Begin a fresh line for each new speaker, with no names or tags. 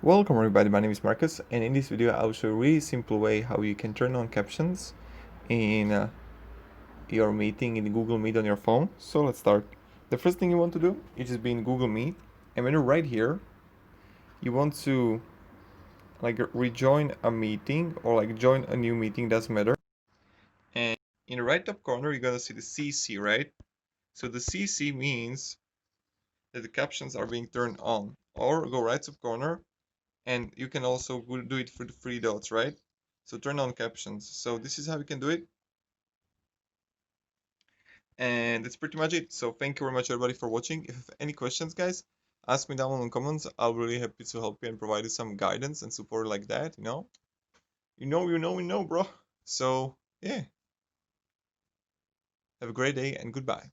Welcome everybody, my name is Marcus, and in this video I will show you a really simple way how you can turn on captions in your meeting in Google Meet on your phone. So let's start. The first thing you want to do is just be in Google Meet, and when you're right here, you want to rejoin a meeting or join a new meeting, doesn't matter. And in the right top corner you're gonna see the CC, right? So the CC means that the captions are being turned on. Or go right top corner, and you can also do it for the three dots, right? So turn on captions. So this is how you can do it. And that's pretty much it. So thank you very much everybody for watching. If you have any questions, guys, ask me down in the comments. I'll be really happy to help you and provide you some guidance and support like that, you know, bro. So yeah. Have a great day and goodbye.